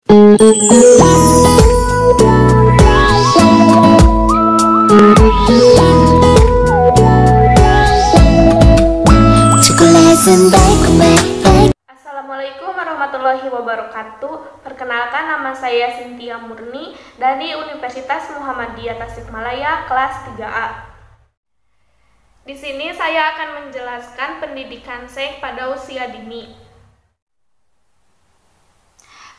Assalamualaikum warahmatullahi wabarakatuh. Perkenalkan, nama saya Cynthia Murni dari Universitas Muhammadiyah Tasikmalaya kelas 3A. Di sini saya akan menjelaskan pendidikan seks pada usia dini.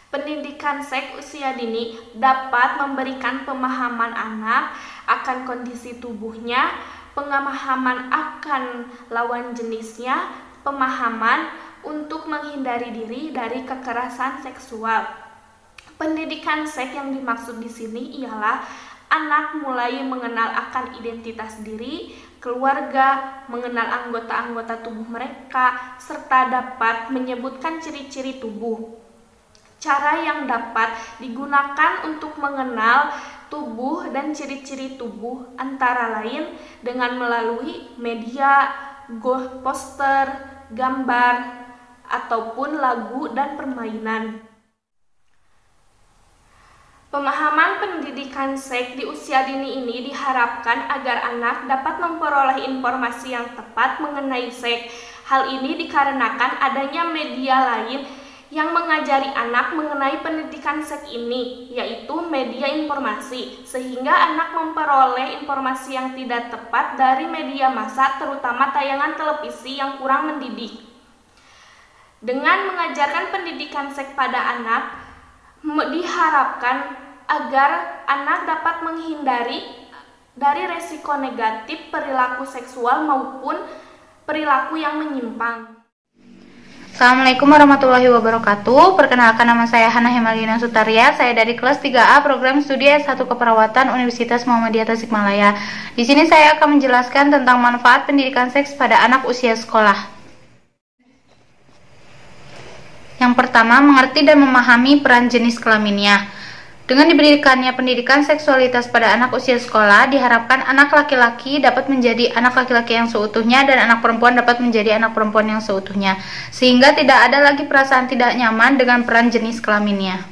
Pendidikan seks usia dini dapat memberikan pemahaman anak akan kondisi tubuhnya, pemahaman akan lawan jenisnya, pemahaman untuk menghindari diri dari kekerasan seksual. Pendidikan seks yang dimaksud di sini ialah anak mulai mengenal akan identitas diri, keluarga, mengenal anggota-anggota tubuh mereka, serta dapat menyebutkan ciri-ciri tubuh. Cara yang dapat digunakan untuk mengenal tubuh dan ciri-ciri tubuh antara lain dengan melalui media, poster, gambar, ataupun lagu dan permainan. Pemahaman pendidikan seks di usia dini ini diharapkan agar anak dapat memperoleh informasi yang tepat mengenai seks. Hal ini dikarenakan adanya media lain yang mengajari anak mengenai pendidikan seks ini, yaitu media informasi, sehingga anak memperoleh informasi yang tidak tepat dari media massa, terutama tayangan televisi yang kurang mendidik. Dengan mengajarkan pendidikan seks pada anak, diharapkan agar anak dapat menghindari dari resiko negatif perilaku seksual maupun perilaku yang menyimpang. Assalamualaikum warahmatullahi wabarakatuh. Perkenalkan, nama saya Hana Hemalina Sutaria. Saya dari kelas 3A program studi S1 Keperawatan Universitas Muhammadiyah Tasikmalaya. Di sini saya akan menjelaskan tentang manfaat pendidikan seks pada anak usia sekolah. Yang pertama, mengerti dan memahami peran jenis kelaminnya. Dengan diberikannya pendidikan seksualitas pada anak usia sekolah, diharapkan anak laki-laki dapat menjadi anak laki-laki yang seutuhnya dan anak perempuan dapat menjadi anak perempuan yang seutuhnya, sehingga tidak ada lagi perasaan tidak nyaman dengan peran jenis kelaminnya.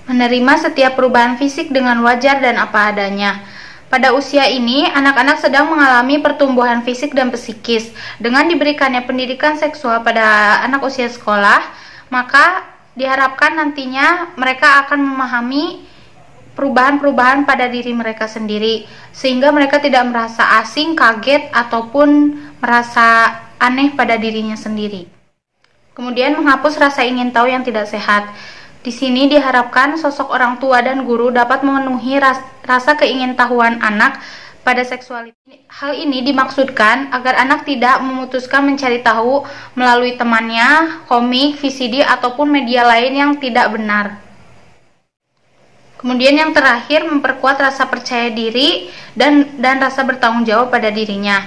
Menerima setiap perubahan fisik dengan wajar dan apa adanya. Pada usia ini, anak-anak sedang mengalami pertumbuhan fisik dan psikis. Dengan diberikannya pendidikan seksual pada anak usia sekolah, maka diharapkan nantinya mereka akan memahami perubahan-perubahan pada diri mereka sendiri, sehingga mereka tidak merasa asing, kaget, ataupun merasa aneh pada dirinya sendiri. Kemudian menghapus rasa ingin tahu yang tidak sehat. Di sini diharapkan sosok orang tua dan guru dapat memenuhi rasa keingintahuan anak pada seksualitas. Hal ini dimaksudkan agar anak tidak memutuskan mencari tahu melalui temannya, komik, VCD, ataupun media lain yang tidak benar. Kemudian yang terakhir, memperkuat rasa percaya diri dan rasa bertanggung jawab pada dirinya.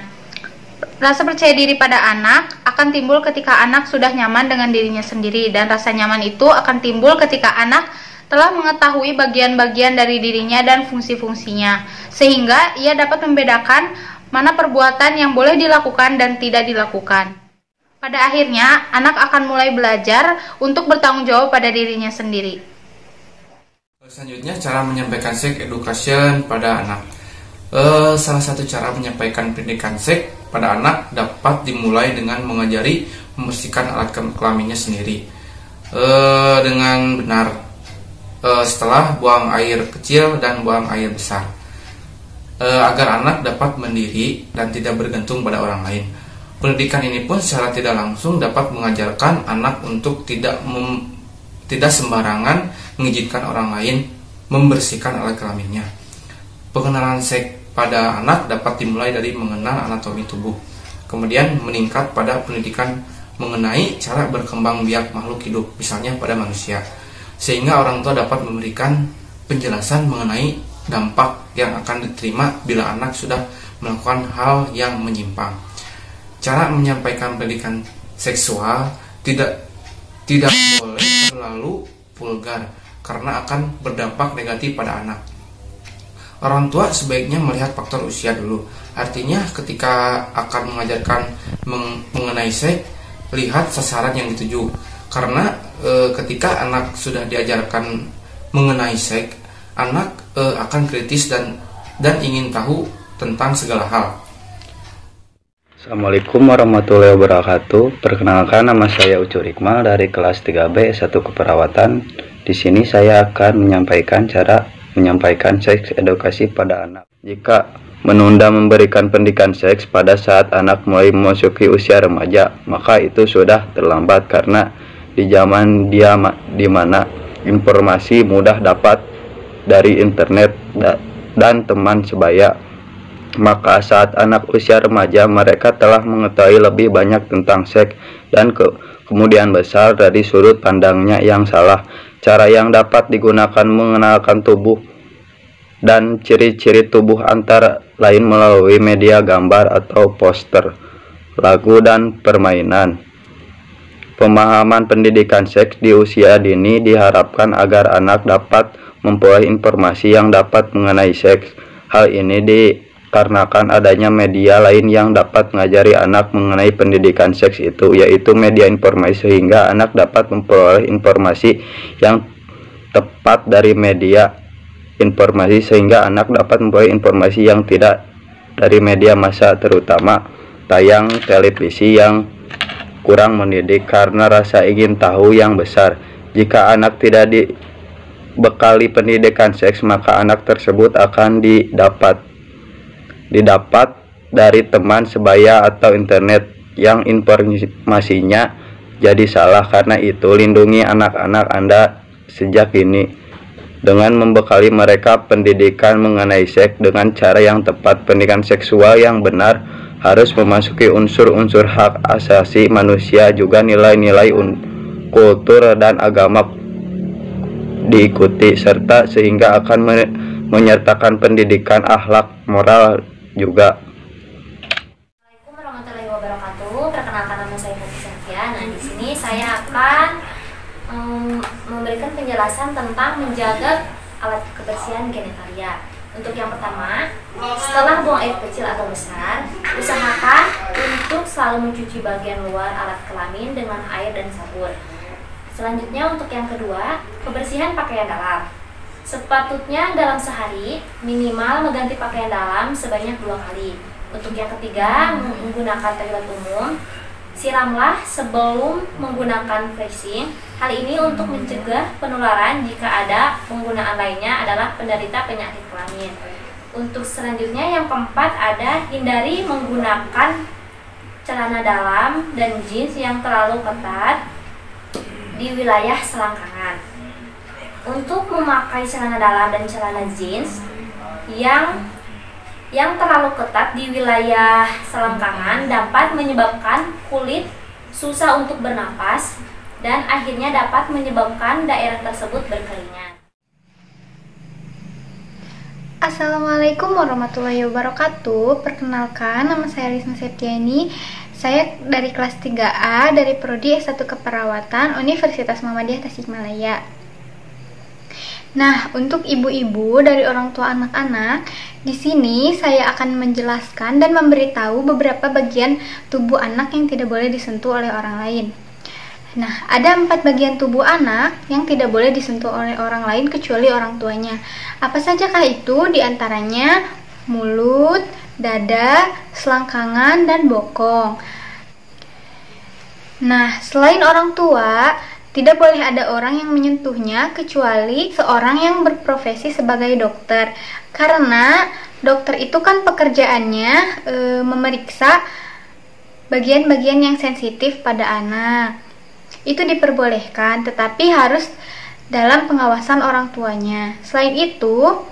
Rasa percaya diri pada anak akan timbul ketika anak sudah nyaman dengan dirinya sendiri, dan rasa nyaman itu akan timbul ketika anak telah mengetahui bagian-bagian dari dirinya dan fungsi-fungsinya, sehingga ia dapat membedakan mana perbuatan yang boleh dilakukan dan tidak dilakukan. Pada akhirnya, anak akan mulai belajar untuk bertanggung jawab pada dirinya sendiri. Selanjutnya, cara menyampaikan seks education pada anak. Salah satu cara menyampaikan pendidikan seks pada anak dapat dimulai dengan mengajari membersihkan alat kelaminnya sendiri dengan benar. Setelah buang air kecil dan buang air besar, agar anak dapat mandiri dan tidak bergantung pada orang lain. Pendidikan ini pun secara tidak langsung dapat mengajarkan anak untuk tidak sembarangan mengizinkan orang lain membersihkan alat kelaminnya. Pengenalan seks pada anak dapat dimulai dari mengenal anatomi tubuh, kemudian meningkat pada pendidikan mengenai cara berkembang biak makhluk hidup, misalnya pada manusia, sehingga orang tua dapat memberikan penjelasan mengenai dampak yang akan diterima bila anak sudah melakukan hal yang menyimpang. Cara menyampaikan pendidikan seksual tidak boleh terlalu vulgar karena akan berdampak negatif pada anak. Orang tua sebaiknya melihat faktor usia dulu. Artinya ketika akan mengajarkan mengenai seks, lihat sasaran yang dituju. Karena ketika anak sudah diajarkan mengenai seks, anak akan kritis dan ingin tahu tentang segala hal. Assalamualaikum warahmatullahi wabarakatuh. Perkenalkan, nama saya Ucu Rikmal dari kelas 3B S1 Keperawatan. Di sini saya akan menyampaikan cara menyampaikan seks edukasi pada anak. Jika menunda memberikan pendidikan seks pada saat anak mulai memasuki usia remaja, maka itu sudah terlambat karena di zaman di mana informasi mudah dapat dari internet dan teman sebaya. Maka saat anak usia remaja, mereka telah mengetahui lebih banyak tentang seks dan kemudian besar dari sudut pandangnya yang salah. Cara yang dapat digunakan mengenalkan tubuh dan ciri-ciri tubuh antara lain melalui media gambar atau poster, lagu, dan permainan. Pemahaman pendidikan seks di usia dini diharapkan agar anak dapat memperoleh informasi yang dapat mengenai seks. Hal ini dikarenakan adanya media lain yang dapat mengajari anak mengenai pendidikan seks itu, yaitu media informasi, sehingga anak dapat memperoleh informasi yang tepat dari media informasi, sehingga anak dapat memperoleh informasi yang tidak dari media massa, terutama tayang televisi yang kurang mendidik karena rasa ingin tahu yang besar. Jika anak tidak dibekali pendidikan seks, maka anak tersebut akan didapat dari teman sebaya atau internet yang informasinya jadi salah. Karena itu, lindungi anak-anak Anda sejak dini dengan membekali mereka pendidikan mengenai seks dengan cara yang tepat. Pendidikan seksual yang benar harus memasuki unsur-unsur hak asasi manusia, juga nilai-nilai kultur dan agama diikuti, serta sehingga akan menyertakan pendidikan akhlak moral juga. Assalamualaikum warahmatullahi wabarakatuh. Perkenalkan, nama saya Putri Safia. Nah, di sini saya akan memberikan penjelasan tentang menjaga alat kebersihan genitalia. Untuk yang pertama, setelah buang air kecil atau besar, usahakan untuk selalu mencuci bagian luar alat kelamin dengan air dan sabun. Selanjutnya, untuk yang kedua, kebersihan pakaian dalam. Sepatutnya dalam sehari minimal mengganti pakaian dalam sebanyak 2 kali. Untuk yang ketiga, menggunakan toilet umum, siramlah sebelum menggunakan flashing. Hal ini untuk mencegah penularan jika ada penggunaan lainnya adalah penderita penyakit kelamin. Untuk selanjutnya, yang keempat, ada hindari menggunakan celana dalam dan jeans yang terlalu ketat di wilayah selangkangan. Untuk memakai celana dalam dan celana jeans yang terlalu ketat di wilayah selangkangan dapat menyebabkan kulit susah untuk bernapas dan akhirnya dapat menyebabkan daerah tersebut berkeringat. Assalamualaikum warahmatullahi wabarakatuh. Perkenalkan, nama saya Risma Septiani. Saya dari kelas 3A dari Prodi S1 Keperawatan Universitas Muhammadiyah Tasikmalaya. Nah, untuk ibu-ibu dari orang tua anak-anak, di sini saya akan menjelaskan dan memberitahu beberapa bagian tubuh anak yang tidak boleh disentuh oleh orang lain. Nah, ada 4 bagian tubuh anak yang tidak boleh disentuh oleh orang lain kecuali orang tuanya. Apa sajakah itu? Di antaranya mulut, dada, selangkangan, dan bokong. Nah, selain orang tua, tidak boleh ada orang yang menyentuhnya kecuali seorang yang berprofesi sebagai dokter. Karena dokter itu kan pekerjaannya memeriksa bagian-bagian yang sensitif pada anak. Itu diperbolehkan, tetapi harus dalam pengawasan orang tuanya. Selain itu,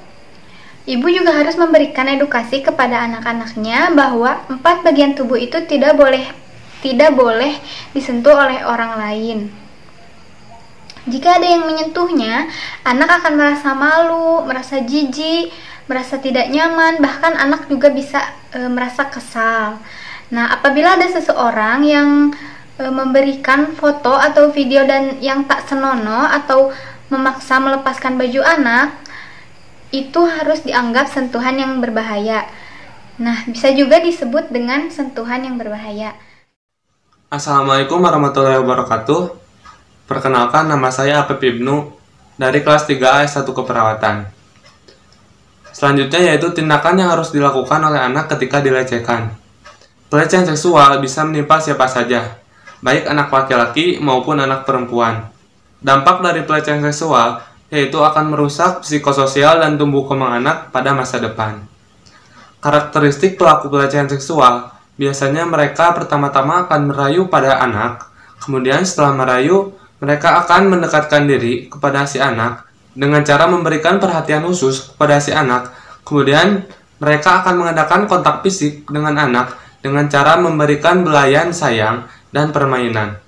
ibu juga harus memberikan edukasi kepada anak-anaknya bahwa 4 bagian tubuh itu tidak boleh disentuh oleh orang lain. Jika ada yang menyentuhnya, anak akan merasa malu, merasa jijik, merasa tidak nyaman, bahkan anak juga bisa merasa kesal. Nah, apabila ada seseorang yang memberikan foto atau video dan yang tak senonoh atau memaksa melepaskan baju anak, itu harus dianggap sentuhan yang berbahaya. Nah, bisa juga disebut dengan sentuhan yang berbahaya. Assalamualaikum warahmatullahi wabarakatuh. Perkenalkan, nama saya Apep Ibnu dari kelas 3A S1 Keperawatan. Selanjutnya yaitu tindakan yang harus dilakukan oleh anak ketika dilecehkan. Pelecehan seksual bisa menimpa siapa saja, baik anak laki-laki maupun anak perempuan. Dampak dari pelecehan seksual yaitu akan merusak psikososial dan tumbuh kembang anak pada masa depan. Karakteristik pelaku pelecehan seksual, biasanya mereka pertama-tama akan merayu pada anak, kemudian setelah merayu, mereka akan mendekatkan diri kepada si anak dengan cara memberikan perhatian khusus kepada si anak. Kemudian mereka akan mengadakan kontak fisik dengan anak dengan cara memberikan belayan sayang dan permainan.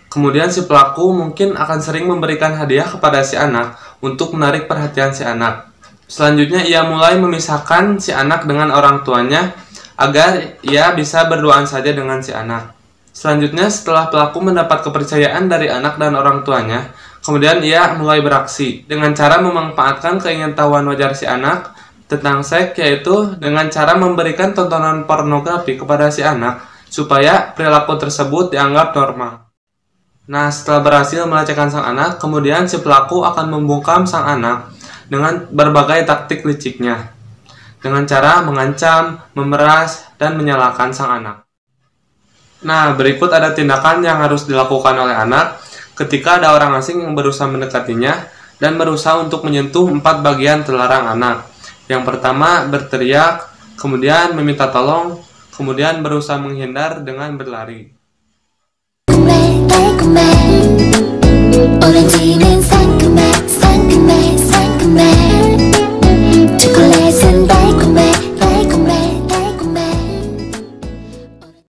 Kemudian si pelaku mungkin akan sering memberikan hadiah kepada si anak untuk menarik perhatian si anak. Selanjutnya ia mulai memisahkan si anak dengan orang tuanya agar ia bisa berduaan saja dengan si anak. Selanjutnya, setelah pelaku mendapat kepercayaan dari anak dan orang tuanya, kemudian ia mulai beraksi dengan cara memanfaatkan keingintahuan wajar si anak tentang seks, yaitu dengan cara memberikan tontonan pornografi kepada si anak supaya perilaku tersebut dianggap normal. Nah, setelah berhasil melecehkan sang anak, kemudian si pelaku akan membungkam sang anak dengan berbagai taktik liciknya, dengan cara mengancam, memeras, dan menyalahkan sang anak. Nah, berikut ada tindakan yang harus dilakukan oleh anak ketika ada orang asing yang berusaha mendekatinya dan berusaha untuk menyentuh 4 bagian terlarang anak. Yang pertama, berteriak, kemudian meminta tolong, kemudian berusaha menghindar dengan berlari.